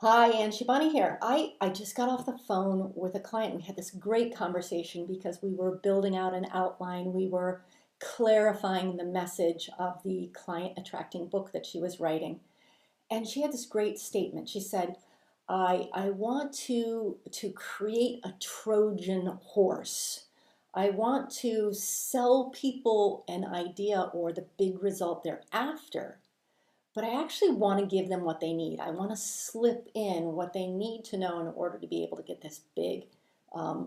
Hi, Ann Shibani here. I just got off the phone with a client. We had this great conversation because we were building out an outline. We were clarifying the message of the client attracting book that she was writing. And she had this great statement. She said, I want to create a Trojan horse. I want to sell people an idea or the big result they're after, but I actually want to give them what they need. I want to slip in what they need to know in order to be able to get this big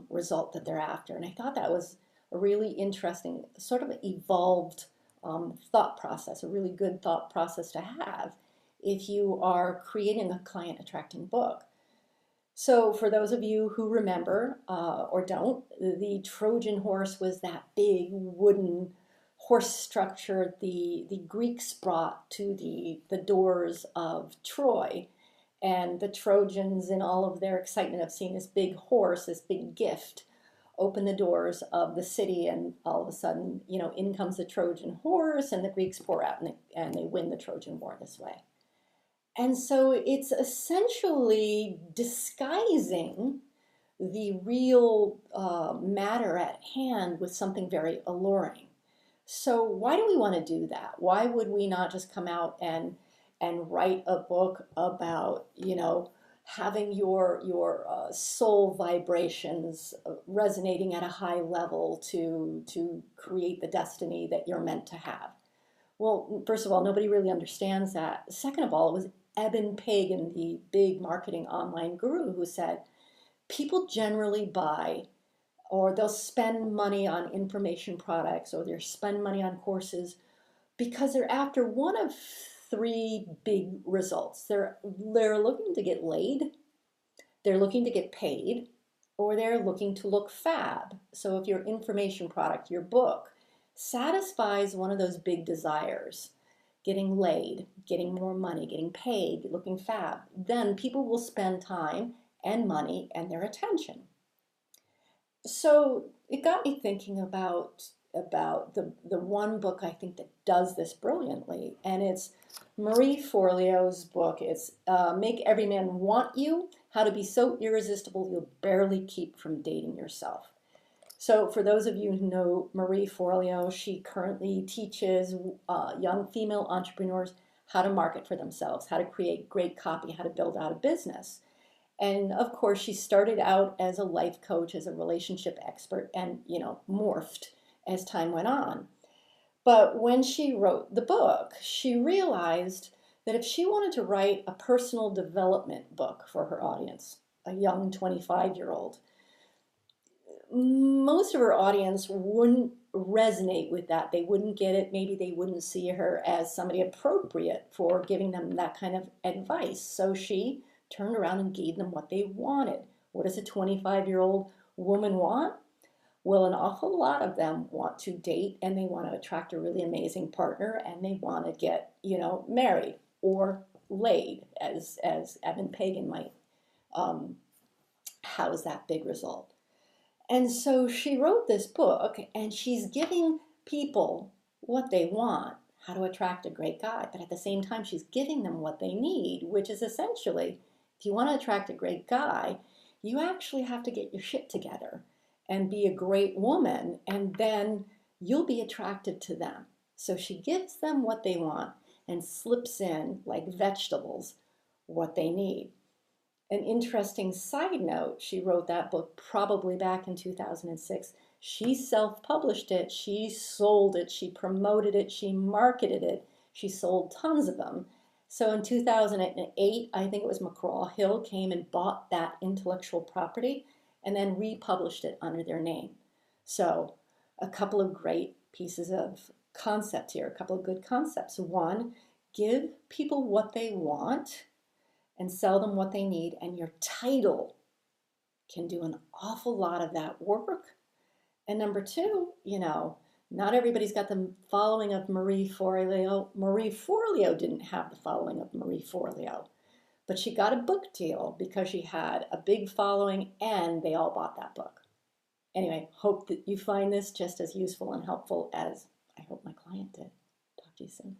result that they're after. And I thought that was a really interesting, sort of evolved thought process, a really good thought process to have if you are creating a client attracting book. So, for those of you who remember or don't, the Trojan horse was that big wooden horse structure the Greeks brought to the doors of Troy. And the Trojans, in all of their excitement of seeing this big horse, this big gift, open the doors of the city, and all of a sudden, in comes the Trojan horse, and the Greeks pour out and they win the Trojan War this way. And so it's essentially disguising the real matter at hand with something very alluring. So why do we want to do that? Why would we not just come out and write a book about, having your soul vibrations resonating at a high level to create the destiny that you're meant to have? Well, first of all, nobody really understands that. Second of all, it was Abin Pagan, the big marketing online guru, who said people generally buy or they'll spend money on information products or they'll spend money on courses because they're after one of three big results. They're looking to get laid, they're looking to get paid, or they're looking to look fab. So if your information product, your book, satisfies one of those big desires, getting laid, getting more money, getting paid, looking fab, then people will spend time and money and their attention. So it got me thinking about the one book I think that does this brilliantly, and it's Marie Forleo's book. It's Make Every Man Want You, How to Be So Irresistible You'll Barely Keep from Dating Yourself. So for those of you who know Marie Forleo, she currently teaches young female entrepreneurs how to market for themselves, how to create great copy, how to build out a business. And of course, she started out as a life coach, as a relationship expert, and morphed as time went on. But when she wrote the book, she realized that if she wanted to write a personal development book for her audience, a young 25-year-old, most of her audience wouldn't resonate with that. They wouldn't get it. Maybe they wouldn't see her as somebody appropriate for giving them that kind of advice. So she turned around and gave them what they wanted. What does a 25-year-old woman want? Well, an awful lot of them want to date and they want to attract a really amazing partner and they want to get, married or laid, as Abin Pagan might house that big result. And so she wrote this book and she's giving people what they want, how to attract a great guy, but at the same time, she's giving them what they need, which is essentially, if you want to attract a great guy, you actually have to get your shit together and be a great woman, and then you'll be attracted to them. So she gives them what they want and slips in, like vegetables, what they need. An interesting side note, she wrote that book probably back in 2006. She self-published it, she sold it, she promoted it, she marketed it, she sold tons of them. So in 2008, I think it was McGraw-Hill came and bought that intellectual property and then republished it under their name. So a couple of great pieces of concept here, a couple of good concepts. One, give people what they want and sell them what they need, and your title can do an awful lot of that work. And number two, not everybody's got the following of Marie Forleo. Marie Forleo didn't have the following of Marie Forleo, but she got a book deal because she had a big following and they all bought that book. Anyway, hope that you find this just as useful and helpful as I hope my client did. Talk to you soon.